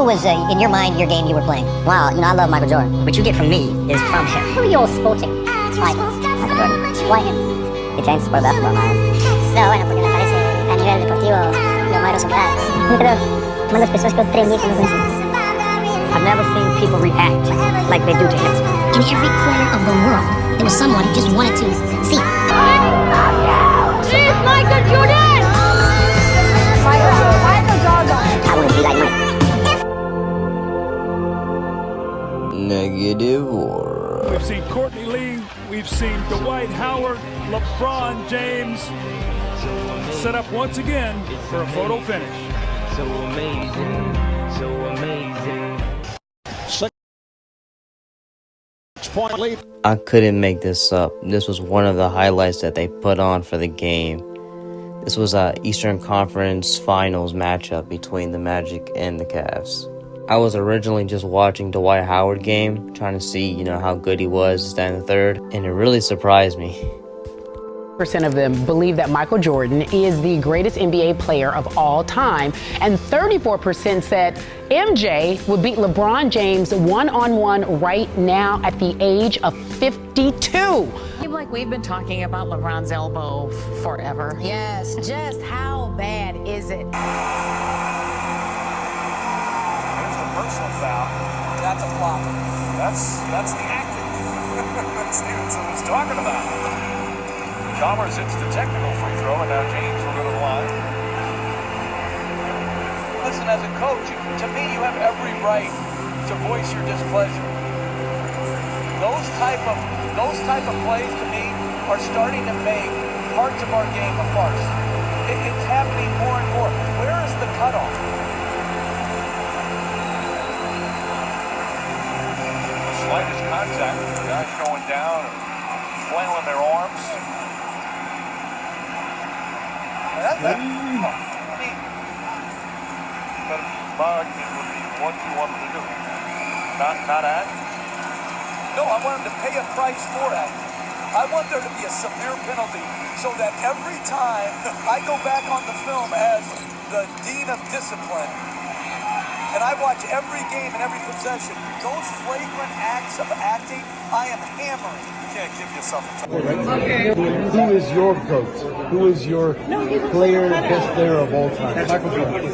Who was, in your mind, your game you were playing? Wow, I love Michael Jordan. What you get from me is from him. Who are your sporting idols? Michael Jordan. Why him? He changed the sport of basketball, man. No, bueno, porque me parece a nivel deportivo lo más grosso. Pero, una de las personas que yo aprendí con los I've never seen people react like they do to him. In every corner of the world, there was someone who just wanted to see. Jeez, Michael Jordan! Michael Jordan! I want to be like Mike. Negative or... We've seen Courtney Lee, we've seen Dwight Howard, LeBron James set up once again for a photo finish. So amazing, so amazing. I couldn't make this up. This was one of the highlights that they put on for the game. This was a Eastern Conference Finals matchup between the Magic and the Cavs. I was originally just watching Dwight Howard game, trying to see, how good he was, that and the third, and it really surprised me. Percent of them believe that Michael Jordan is the greatest NBA player of all time, and 34% said MJ would beat LeBron James one-on-one right now at the age of 52. Like we've been talking about LeBron's elbow forever. Yes, just how bad is it? There's the personal foul. That's a flop. That's the acting Stevenson was talking about. Chalmers hits the technical free throw, and now James will go to the line. Listen, as a coach, to me, you have every right to voice your displeasure. Those type of plays, to me, are starting to make parts of our game a farce. It's happening more and more. Where is the cutoff? The slightest contact, the guys going down and flailing their arms. But my argument would be what you want them to do. Not act. No, I want them to pay a price for acting. I want there to be a severe penalty so that every time I go back on the film as the dean of discipline and I watch every game and every possession, those flagrant acts of acting, I am hammering. You can't give yourself a time. Who is your GOAT? Who is your player, best player of all time? Michael Jordan.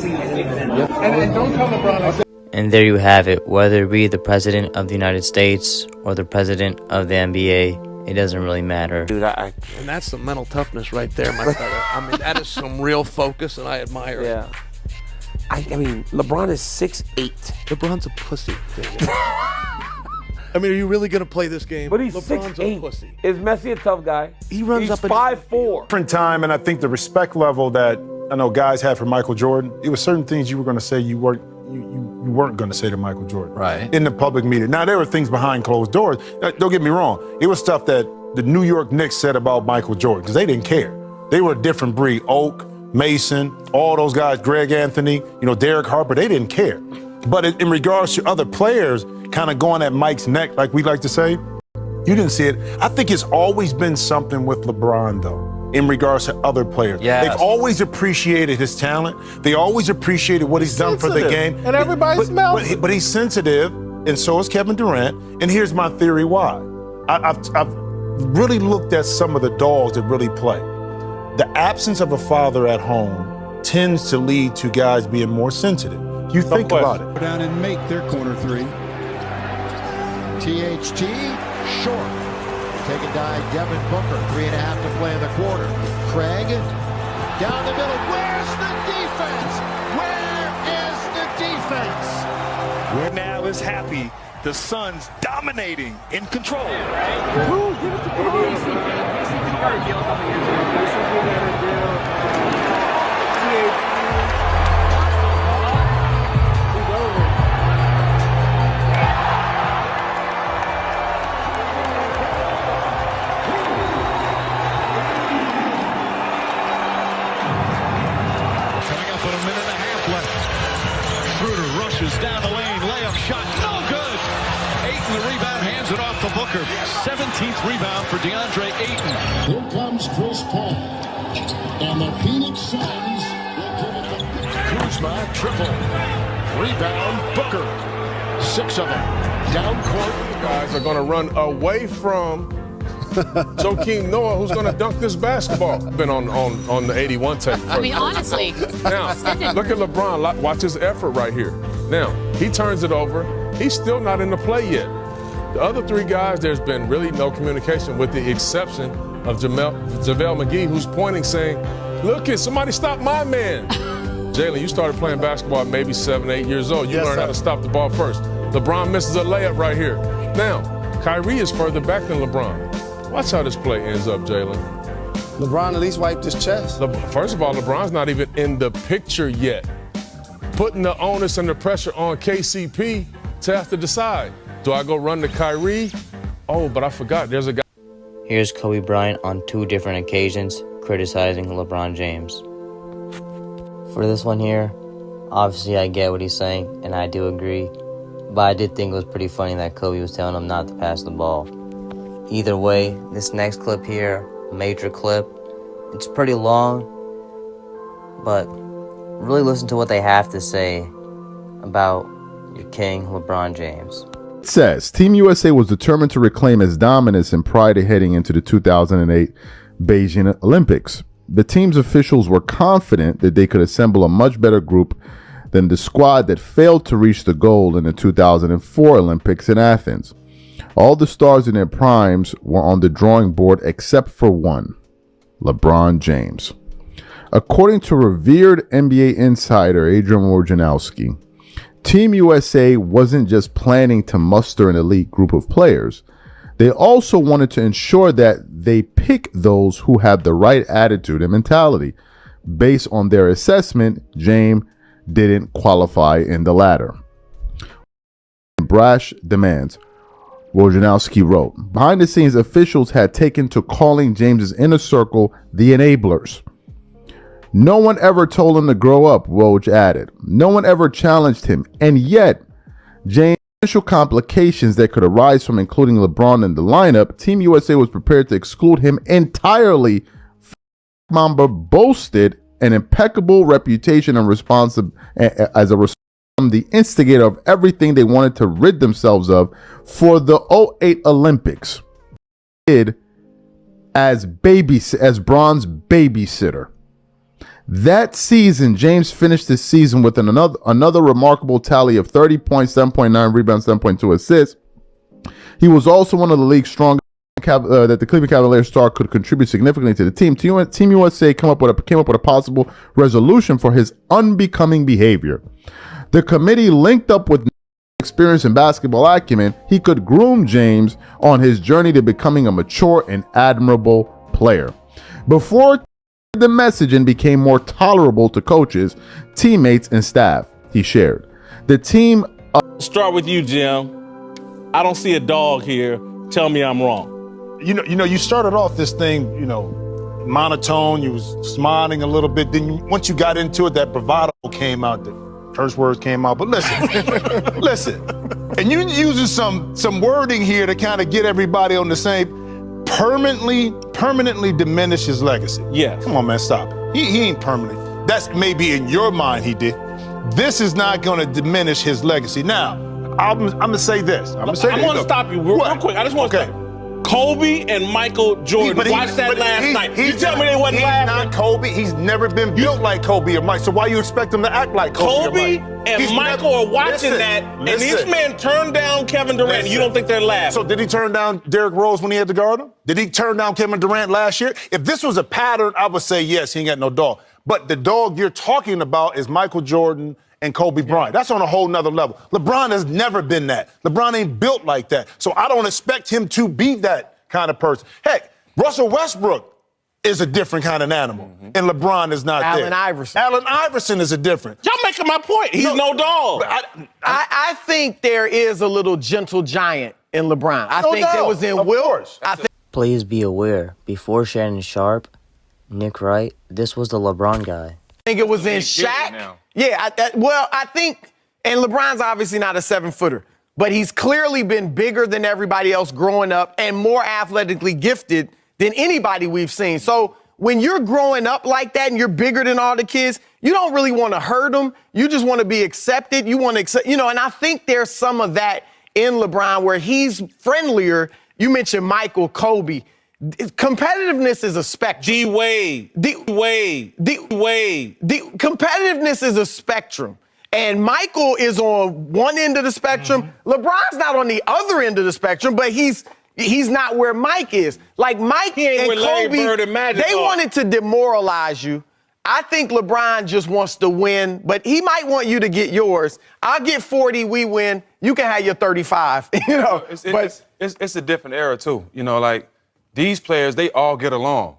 Yep. And don't tell LeBron. And there you have it. Whether it be the president of the United States or the president of the NBA, it doesn't really matter. Dude, and that's the mental toughness right there, my brother. I mean, that is some real focus, and I admire it. Yeah. I mean, LeBron is 6'8". LeBron's a pussy. I mean, are you really going to play this game? But he's LeBron's 6'8". a pussy. Is Messi a tough guy? He runs He's up 5'4". Different time, and I think the respect level that I know guys had for Michael Jordan, it was certain things you were going to say you weren't going to say to Michael Jordan. Right. In the public media. Now, there were things behind closed doors. Don't get me wrong. It was stuff that the New York Knicks said about Michael Jordan, because they didn't care. They were a different breed. Oak, Mason, all those guys, Greg Anthony, Derek Harper, they didn't care. But in regards to other players kind of going at Mike's neck, like we like to say, you didn't see it. I think it's always been something with LeBron, though, in regards to other players. Yes. They've always appreciated his talent. They always appreciated what he's done for the game. And everybody smells it. But he's sensitive, and so is Kevin Durant. And here's my theory why. I've really looked at some of the dogs that really play. The absence of a father at home tends to lead to guys being more sensitive. You think about it. Go down and make their corner three. THT, short. Take a dive, Devin Booker, 3.5 to play in the quarter. Craig, down the middle. Where's the defense? Where is the defense? We're now is happy. The Suns dominating, in control. Down the lane, layup shot, no good. Ayton, the rebound, hands it off to Booker. 17th rebound for DeAndre Ayton. Here comes Chris Paul. And the Phoenix Suns will give it up. Kuzma, triple. Rebound, Booker. 6 of them. Down court. Guys are going to run away from Joakim Noah, who's going to dunk this basketball. Been on the 81 tape. I mean, honestly. Now, look at LeBron. Watch his effort right here. Now, he turns it over. He's still not in the play yet. The other 3 guys, there's been really no communication with the exception of JaVale McGee, who's pointing saying, look, somebody stop my man. Jalen, you started playing basketball at maybe 7, 8 years old. You learned how to stop the ball first. LeBron misses a layup right here. Now, Kyrie is further back than LeBron. Watch how this play ends up, Jalen. LeBron at least wiped his chest. First of all, LeBron's not even in the picture yet. Putting the onus and the pressure on KCP to have to decide. Do I go run to Kyrie? Oh, but I forgot. There's a guy. Here's Kobe Bryant on 2 different occasions criticizing LeBron James. For this one here, obviously I get what he's saying, and I do agree. But I did think it was pretty funny that Kobe was telling him not to pass the ball. Either way, this next clip here, major clip, it's pretty long, but really listen to what they have to say about your king, LeBron James. It says, Team USA was determined to reclaim its dominance and pride heading into the 2008 Beijing Olympics. The team's officials were confident that they could assemble a much better group than the squad that failed to reach the goal in the 2004 Olympics in Athens. All the stars in their primes were on the drawing board except for one, LeBron James. According to revered NBA insider Adrian Wojnarowski, Team USA wasn't just planning to muster an elite group of players. They also wanted to ensure that they pick those who have the right attitude and mentality. Based on their assessment, James didn't qualify in the latter. Brash demands, Wojnarowski wrote. Behind the scenes, officials had taken to calling James's inner circle the enablers. No one ever told him to grow up, Woj added. No one ever challenged him. And yet, James' potential complications that could arise from including LeBron in the lineup, Team USA was prepared to exclude him entirely. Mamba boasted an impeccable reputation and as a the instigator of everything they wanted to rid themselves of for the 2008 Olympics. As Bron's babysitter. That season, James finished the season with another remarkable tally of 30 points, 7.9 rebounds, 7.2 assists. He was also one of the league's strongest that the Cleveland Cavaliers star could contribute significantly to the team. Team USA came up with a possible resolution for his unbecoming behavior. The committee linked up with experience and basketball acumen. He could groom James on his journey to becoming a mature and admirable player. Before the messaging became more tolerable to coaches, teammates, and staff, he shared. The team... Start with you, Jim. I don't see a dog here. Tell me I'm wrong. You know, you started off this thing, monotone. You was smiling a little bit. Then once you got into it, that bravado came out. The curse words came out. But listen, listen. And you using some wording here to kind of get everybody on the same. Permanently diminish his legacy. Yes. Come on, man, stop it. He ain't permanent. That's maybe in your mind he did. This is not going to diminish his legacy. Now, I'm going to say this. I want to stop you real quick. I just want to say, Kobe and Michael Jordan. Watch that last night. You tell me they wasn't laughing. He's not Kobe. He's never been built like Kobe or Mike. So why you expect him to act like Kobe or Mike? And Michael are watching that, and this man turned down Kevin Durant. You don't think they're laughing? So did he turn down Derrick Rose when he had to guard him? Did he turn down Kevin Durant last year? If this was a pattern, I would say yes, he ain't got no dog. But the dog you're talking about is Michael Jordan and Kobe Bryant. That's on a whole nother level. LeBron has never been that. LeBron ain't built like that. So I don't expect him to be that kind of person. Heck, Russell Westbrook is a different kind of animal, and LeBron is not there. Allen Iverson is a different. Y'all making my point. He's no dog. I think there is a little gentle giant in LeBron. I think there was in Will. Please be aware, before Shannon Sharp, Nick Wright, this was the LeBron guy. I think it was in Shaq. Yeah, I think, and LeBron's obviously not a 7-footer, but he's clearly been bigger than everybody else growing up and more athletically gifted than anybody we've seen. So when you're growing up like that and you're bigger than all the kids, you don't really want to hurt them. You just want to be accepted. You want to accept, and I think there's some of that in LeBron where he's friendlier. You mentioned Michael, Kobe. Competitiveness is a spectrum. D-Wade. Competitiveness is a spectrum. And Michael is on one end of the spectrum. LeBron's not on the other end of the spectrum, but he's not where Mike is. Like Mike and Kobe, they wanted to demoralize you. I think LeBron just wants to win, but he might want you to get yours. I'll get 40, we win. You can have your 35. It's a different era too. Like these players, they all get along.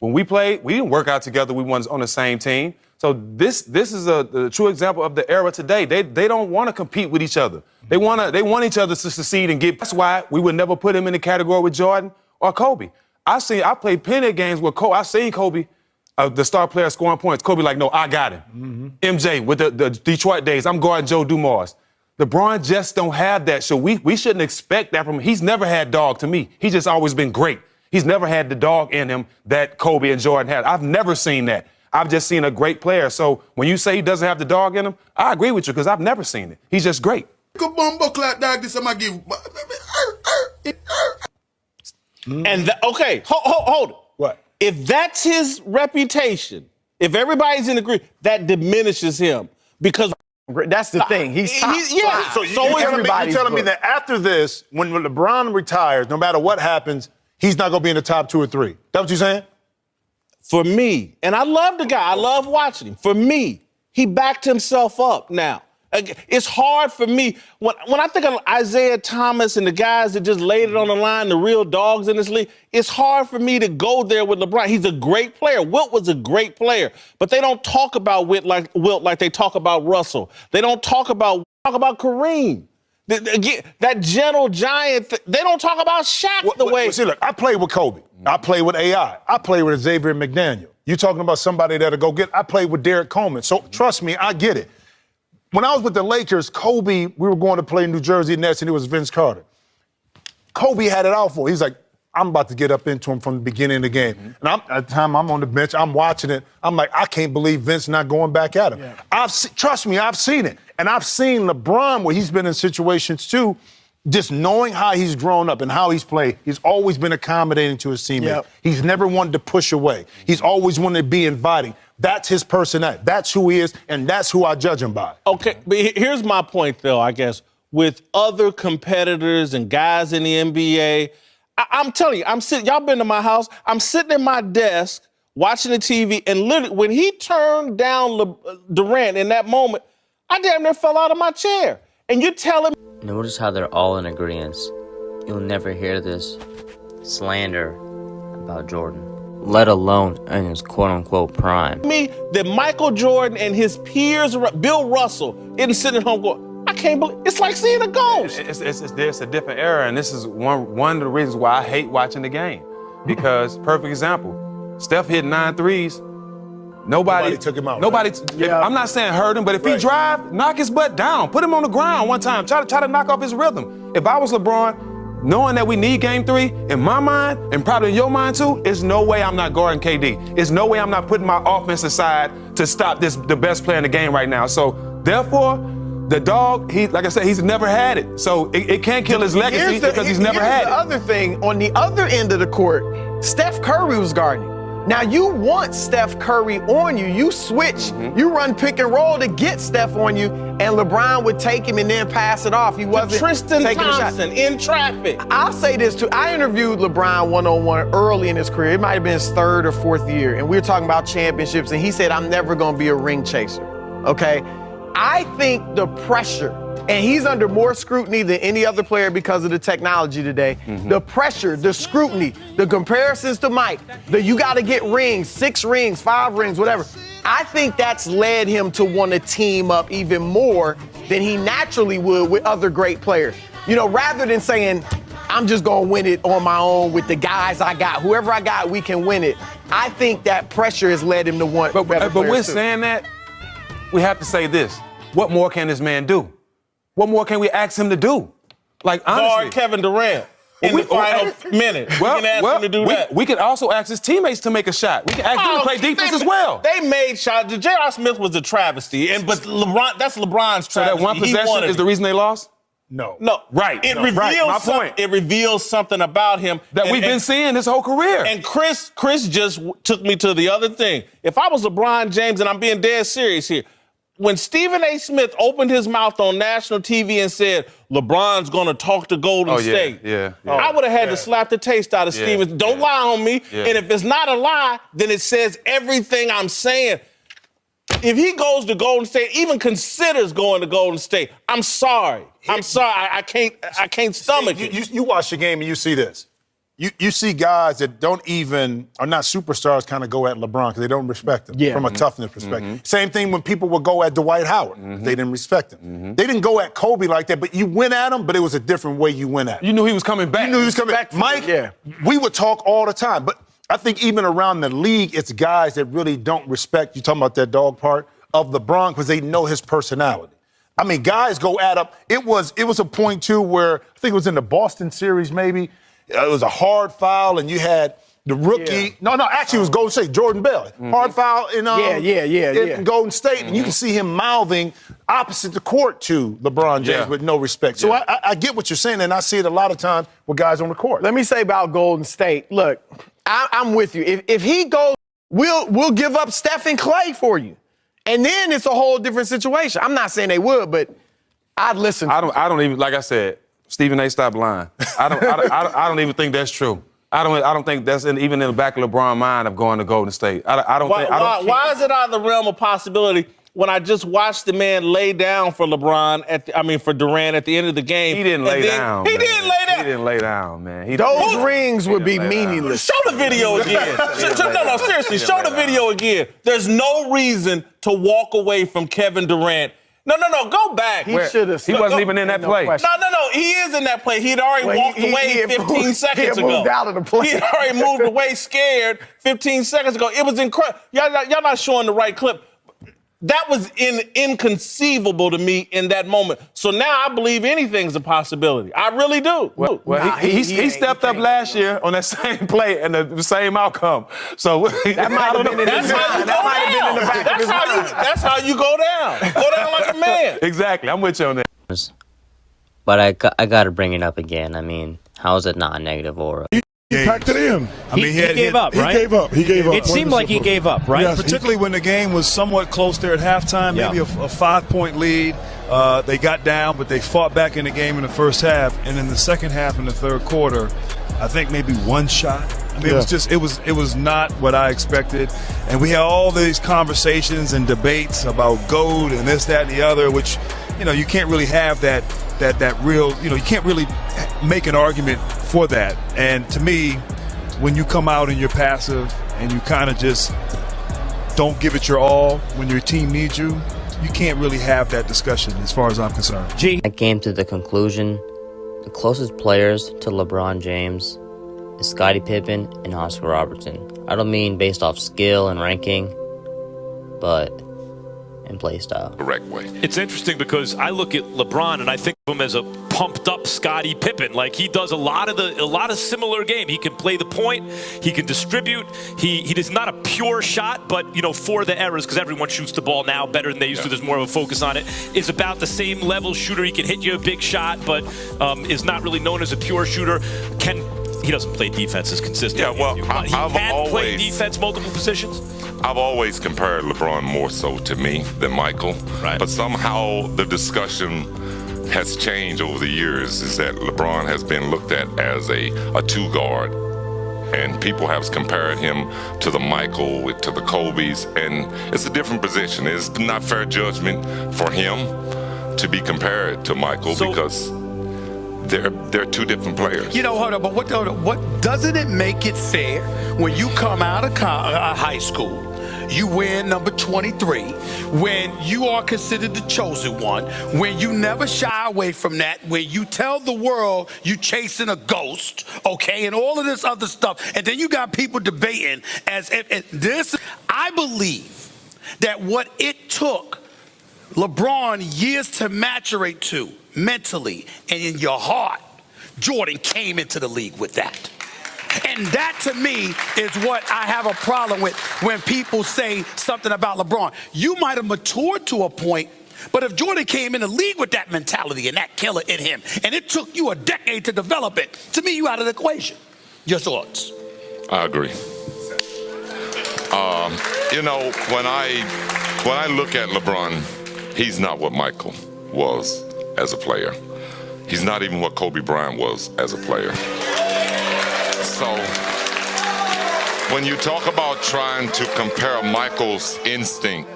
When we played, we didn't work out together. We weren't on the same team. So this is the true example of the era today. They don't want to compete with each other. They want each other to succeed and get. That's why we would never put him in the category with Jordan or Kobe. I played plenty of games with Kobe. I seen Kobe, the star player, scoring points. Kobe like, no, I got him. MJ with the Detroit days. I'm guarding Joe Dumars. LeBron just don't have that. So we shouldn't expect that from him. He's never had dog to me. He's just always been great. He's never had the dog in him that Kobe and Jordan had. I've never seen that. I've just seen a great player. So when you say he doesn't have the dog in him, I agree with you because I've never seen it. He's just great. BOMBACLOT dog, this I'm gonna give. And okay, hold it. What? If that's his reputation, if everybody's in agreement, that diminishes him because that's the thing. He's top. So you're telling me that after this, when LeBron retires, no matter what happens, he's not gonna be in the top 2 or 3. That what you're saying? For me, and I love the guy, I love watching him. For me, he backed himself up now. It's hard for me. When I think of Isaiah Thomas and the guys that just laid it on the line, the real dogs in this league, it's hard for me to go there with LeBron. He's a great player. Wilt was a great player, but they don't talk about Wilt like they talk about Russell. They don't talk about Kareem. That gentle giant, they don't talk about Shaq the way. See, look, I played with Kobe. I played with AI. I played with Xavier McDaniel. You talking about somebody that'll go get. I played with Derek Coleman. So trust me, I get it. When I was with the Lakers, Kobe, we were going to play New Jersey Nets, and it was Vince Carter. Kobe had it out for him. He's like, I'm about to get up into him from the beginning of the game. And at the time, I'm on the bench, I'm watching it. I'm like, I can't believe Vince not going back at him. Yeah. Trust me, I've seen it. And I've seen LeBron where he's been in situations too, just knowing how he's grown up and how he's played. He's always been accommodating to his teammates. Yep. He's never wanted to push away. He's always wanted to be inviting. That's his personality. That's who he is, and that's who I judge him by. Okay, but here's my point, though, I guess. With other competitors and guys in the NBA, I'm telling you, y'all been to my house, I'm sitting at my desk watching the TV, and literally, when he turned down Durant in that moment, I damn near fell out of my chair. And you're telling me... Notice how they're all in agreement. You'll never hear this slander about Jordan, let alone in his quote-unquote prime. Me, that Michael Jordan and his peers, Bill Russell, isn't sitting at home going, I can't believe, it's like seeing a ghost. It's a different era, and this is one of the reasons why I hate watching the game. Because, perfect example, Steph hit 9 threes. Nobody took him out. I'm not saying hurt him, but if he drive, knock his butt down. Put him on the ground one time. Try to knock off his rhythm. If I was LeBron, knowing that we need game 3, in my mind, and probably in your mind too, there's no way I'm not guarding KD. There's no way I'm not putting my offense aside to stop the best player in the game right now. So, therefore, the dog, like I said, he's never had it. So it can't kill his legacy because he's never had it. The other thing, on the other end of the court, Steph Curry was guarding. Now, you want Steph Curry on you. You switch. You run pick and roll to get Steph on you, and LeBron would take him and then pass it off. He wasn't Tristan taking Thompson a shot. In traffic. I'll say this, too. I interviewed LeBron one-on-one early in his career. It might have been his 3rd or 4th year, and we were talking about championships, and he said, I'm never going to be a ring chaser, okay? I think the pressure, and he's under more scrutiny than any other player because of the technology today. The pressure, the scrutiny, the comparisons to Mike, you got to get rings, 6 rings, 5 rings, whatever. I think that's led him to want to team up even more than he naturally would with other great players. You know, rather than saying, I'm just going to win it on my own with the guys I got. Whoever I got, we can win it. I think that pressure has led him to want better players. But we're saying that, we have to say this. What more can this man do? What more can we ask him to do? Like, honestly. Guard Kevin Durant. in the final minute. We can ask him to do that. We can also ask his teammates to make a shot. We can ask them to play defense as well. They made shots. J.R. Smith was a travesty, but that's LeBron's travesty. So that one possession is the reason they lost? No. Right. It reveals my point. It reveals something about him that we've been seeing his whole career. And Chris just took me to the other thing. If I was LeBron James, and I'm being dead serious here, when Stephen A. Smith opened his mouth on national TV and said, LeBron's going to talk to Golden State, I would have had to slap the taste out of Stephen. Don't lie on me. And if it's not a lie, then it says everything I'm saying. If he goes to Golden State, even considers going to Golden State, I'm sorry. I'm sorry. I can't stomach it. You watch the game and you see this. You see guys that are not superstars kind of go at LeBron because they don't respect him from a toughness perspective. Same thing when people would go at Dwight Howard. They didn't respect him. They didn't go at Kobe like that, but you went at him, but it was a different way you went at him. You knew he was coming back. You knew he was coming back. Mike, we would talk all the time, but I think even around the league, it's guys that really don't respect, you talking about that dog part, of LeBron because they know his personality. I mean, guys go at him. It was a point, too, where I think it was in the Boston series maybe. It was a hard foul, and you had the rookie. No, actually, it was Golden State, Jordan Bell. Hard foul in Golden State, and you can see him mouthing opposite the court to LeBron James with no respect. So I get what you're saying, and I see it a lot of times with guys on the court. Let me say about Golden State. Look, I'm with you. If he goes, we'll give up Steph and Clay for you. And then it's a whole different situation. I'm not saying they would, but I'd listen. I don't even, like I said, Stephen A. Stop lying. I don't even think that's true. I don't think that's even in the back of LeBron's mind of going to Golden State. Why is it out of the realm of possibility when I just watched the man lay down for LeBron for Durant at the end of the game? He didn't lay down. He didn't lay down. He didn't lay down, man. Those rings would be meaningless. Show the video again. No, seriously, show the video again. There's no reason to walk away from Kevin Durant. No, go back. He wasn't even in that play. No, he is in that play. He had already walked away 15 seconds ago. He moved out of the play. He had already moved away scared 15 seconds ago. It was incredible. Y'all not showing the right clip. That was inconceivable to me in that moment. So now I believe anything's a possibility. I really do. He stepped up last year on that same play and the same outcome. So that might have been in his mind. That might have been in the back of his mind. That's how you go down. Go down like a man. Exactly. I'm with you on that. But I got to bring it up again. I mean, how is it not a negative aura? He packed it in. He gave up, right? He gave up. It seemed like he gave up, right? Yes, particularly when the game was somewhat close there at halftime, maybe a 5-point lead. They got down, but they fought back in the game in the first half. And in the second half in the third quarter, I think maybe one shot. I mean, it was not what I expected. And we had all these conversations and debates about GOAT and this, that, and the other, which, you can't really have that real, you can't really make an argument for that. And to me, when you come out and you're passive and you kind of just don't give it your all when your team needs you, you can't really have that discussion as far as I'm concerned. I came to the conclusion the closest players to LeBron James is Scottie Pippen and Oscar Robertson. I don't mean based off skill and ranking, but in play style. Correct way. It's interesting because I look at LeBron and I think of him as a pumped up Scottie Pippen. Like he does a lot of similar game. He can play the point, he can distribute. He is not a pure shot, but for the errors, because everyone shoots the ball now better than they used to. There's more of a focus on it. Is about the same level shooter. He can hit you a big shot, but is not really known as a pure shooter. He doesn't play defense as consistently. Yeah, well, he can play defense multiple positions. I've always compared LeBron more so to me than Michael. Right. But somehow the discussion has changed over the years, is that LeBron has been looked at as a two-guard. And people have compared him to the Michael, to the Kobe's, and it's a different position. It's not fair judgment for him to be compared to Michael because they're two different players. Hold on, but what doesn't it make it fair when you come out of high school, you wear number 23, when you are considered the chosen one, when you never shy away from that, when you tell the world you chasing a ghost, okay, and all of this other stuff, and then you got people debating as if this. I believe that what it took LeBron years to maturate to mentally and in your heart, Jordan came into the league with that. And that, to me, is what I have a problem with when people say something about LeBron. You might have matured to a point, but if Jordan came in the league with that mentality and that killer in him, and it took you a decade to develop it, to me, you out of the equation. Your thoughts? I agree. You know, when I look at LeBron, he's not what Michael was as a player. He's not even what Kobe Bryant was as a player. So when you talk about trying to compare Michael's instinct,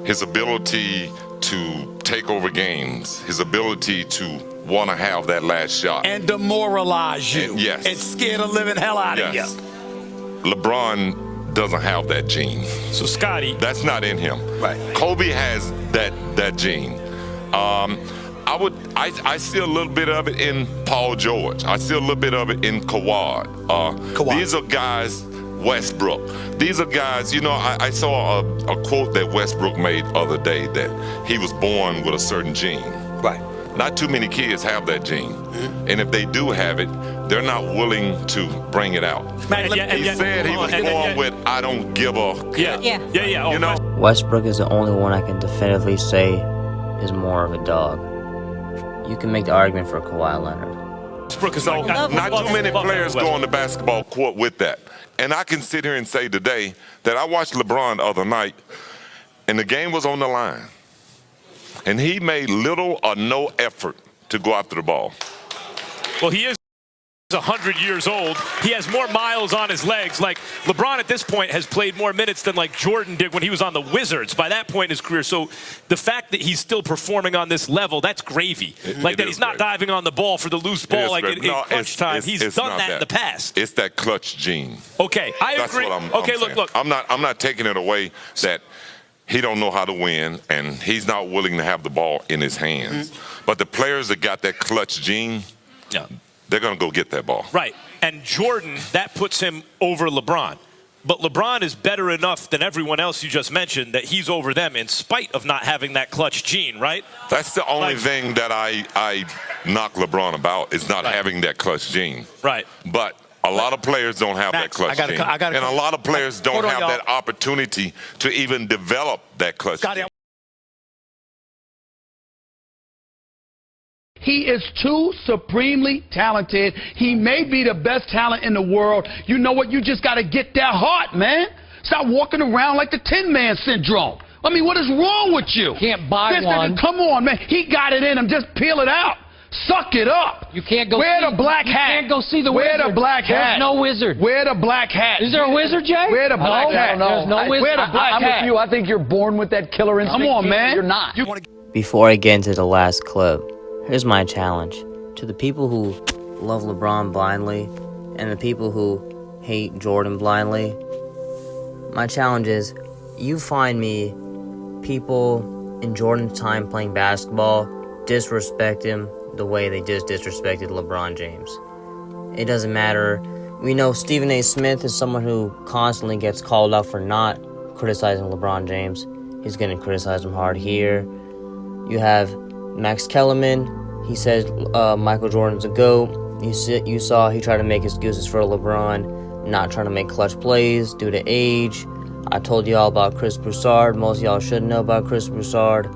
his ability to take over games, his ability to want to have that last shot. And demoralize you. Yes. And scare the living hell out of you. LeBron doesn't have that gene. So Scottie, that's not in him. Right. Kobe has that gene. I see a little bit of it in Paul George. I see a little bit of it in Kawhi. These are guys, Westbrook. These are guys, you know, I saw a quote that Westbrook made the other day that he was born with a certain gene. Right. Not too many kids have that gene. Mm-hmm. And if they do have it, they're not willing to bring it out. He said he was born with, I don't give a... Yeah. You know? Westbrook is the only one I can definitively say is more of a dog. You can make the argument for Kawhi Leonard. So not too many players go on the basketball court with that. And I can sit here and say today that I watched LeBron the other night, and the game was on the line. And he made little or no effort to go after the ball. Well, he is 100 years old. He has more miles on his legs. Like, LeBron at this point has played more minutes than like Jordan did when he was on the Wizards by that point in his career. So the fact that he's still performing on this level, that's gravy. Like that he's not diving on the ball for the loose ball like in clutch time. He's done that in the past. It's that clutch gene. Okay, I agree. Okay, look. I'm not taking it away that he don't know how to win and he's not willing to have the ball in his hands. Mm-hmm. But the players that got that clutch gene, they're going to go get that ball. Right. And Jordan, that puts him over LeBron. But LeBron is better enough than everyone else you just mentioned that he's over them in spite of not having that clutch gene, right? That's the only thing that I knock LeBron about is not having that clutch gene. Right. But a lot of players don't have that clutch gene. And a lot of players don't have that opportunity to even develop that clutch gene. He is too supremely talented. He may be the best talent in the world. You know what? You just got to get that heart, man. Stop walking around like the Tin Man syndrome. I mean, what is wrong with you? Can't buy one. Come on, man. He got it in him. Just peel it out. Suck it up. You can't go. Wear the black hat. You can't go see the wizard. Wear the black hat. There's no wizard. Wear the black hat. Is there a wizard, Jay? Wear the black hat. There's no wizard. Wear the black hat. I'm with you. I think you're born with that killer instinct. Come on, man. You're not. Before I get into the last clip, here's my challenge. To the people who love LeBron blindly and the people who hate Jordan blindly, my challenge is you find me people in Jordan's time playing basketball disrespect him the way they just disrespected LeBron James. It doesn't matter. We know Stephen A. Smith is someone who constantly gets called out for not criticizing LeBron James. He's going to criticize him hard here. You have Max Kellerman. He says Michael Jordan's a GOAT. You saw he tried to make excuses for LeBron, not trying to make clutch plays due to age. I told you all about Chris Broussard. Most of y'all should know about Chris Broussard.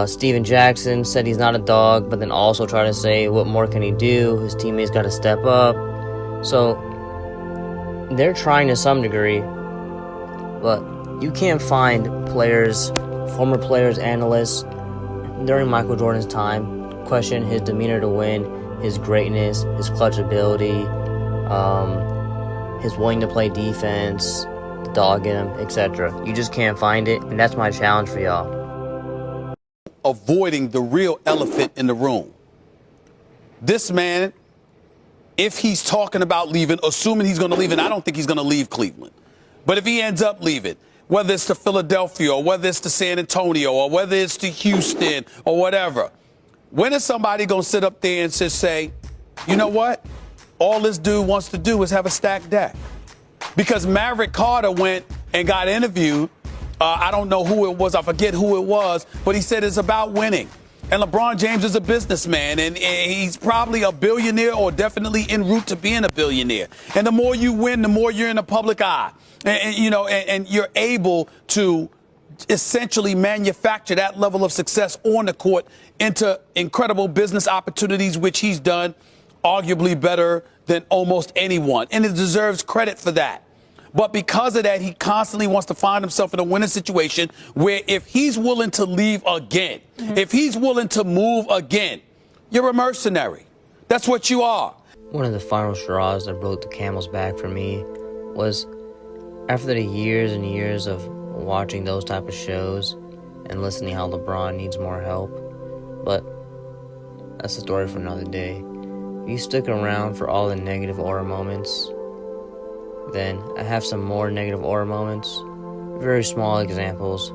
Steven Jackson said he's not a dog, but then also tried to say, what more can he do? His teammates got to step up. So they're trying to some degree, but you can't find players, former players, analysts, during Michael Jordan's time, question his demeanor to win, his greatness, his clutch ability, his willing to play defense, the dog in him, etc. You just can't find it, and that's my challenge for y'all. Avoiding the real elephant in the room. This man, if he's talking about leaving, assuming he's going to leave, and I don't think he's going to leave Cleveland, but if he ends up leaving, whether it's to Philadelphia or whether it's to San Antonio or whether it's to Houston or whatever, when is somebody going to sit up there and just say, you know what? All this dude wants to do is have a stacked deck. Because Maverick Carter went and got interviewed. I don't know who it was. I forget who it was. But he said it's about winning. And LeBron James is a businessman, and he's probably a billionaire or definitely en route to being a billionaire. And the more you win, the more you're in the public eye. And you're able to essentially manufacture that level of success on the court into incredible business opportunities, which he's done arguably better than almost anyone. And it deserves credit for that. But because of that, he constantly wants to find himself in a winning situation where if he's willing to leave again, if he's willing to move again, you're a mercenary. That's what you are. One of the final straws that broke the camel's back for me was after the years and years of watching those type of shows and listening how LeBron needs more help. But that's a story for another day. If you stick around for all the negative aura moments, then I have some more negative aura moments, very small examples,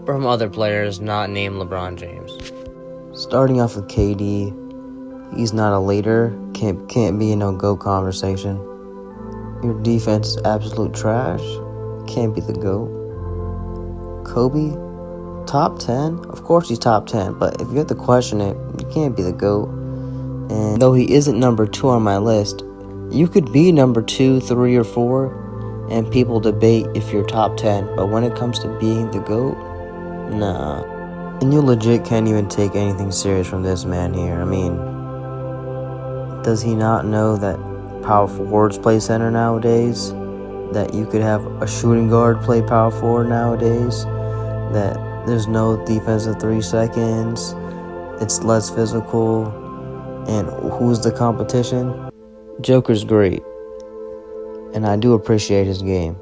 from other players not named LeBron James. Starting off with KD, he's not a leader, can't be in no GOAT conversation. Your defense is absolute trash, can't be the GOAT. Kobe, top 10? Of course he's top 10, but if you have to question it, you can't be the GOAT. And though he isn't number 2 on my list, you could be number 2, 3, or 4, and people debate if you're top 10, but when it comes to being the GOAT, nah. And you legit can't even take anything serious from this man here. I mean, does he not know that power forwards play center nowadays? That you could have a shooting guard play power forward nowadays? That there's no defensive 3 seconds, it's less physical, and who's the competition? Joker's great, and I do appreciate his game,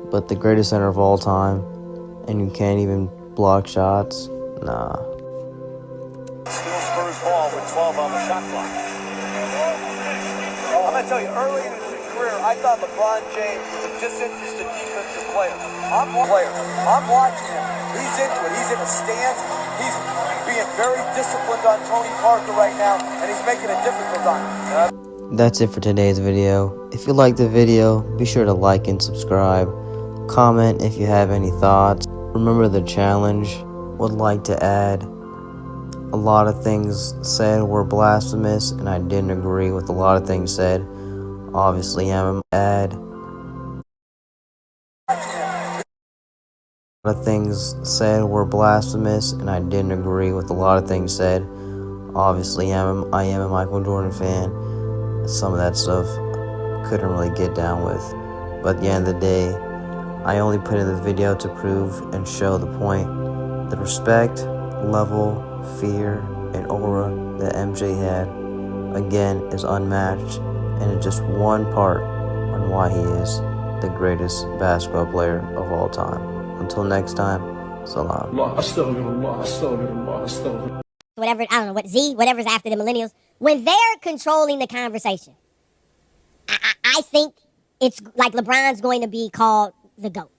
but the greatest center of all time, and you can't even block shots? Nah. Still Spurs ball with 12 on the shot clock. I'm going to tell you, early in his career, I thought LeBron James was a disinterested defensive player. I'm watching him. He's into it. He's in a stance. He's being very disciplined on Tony Parker right now, and he's making it difficult on him. That's it for today's video. If you liked the video, be sure to like and subscribe. Comment if you have any thoughts. Remember the challenge. Would like to add, a lot of things said were blasphemous, and I didn't agree with a lot of things said. Obviously, I'm add. A lot of things said were blasphemous, and I didn't agree with a lot of things said. Obviously, I am a Michael Jordan fan. Some of that stuff couldn't really get down with. But at the end of the day, I only put in the video to prove and show the point. The respect, level, fear, and aura that MJ had, again, is unmatched, and it's just one part on why he is the greatest basketball player of all time. Until next time, salam. Whatever, I don't know, whatever's after the millennials, when they're controlling the conversation, I think it's like LeBron's going to be called the GOAT.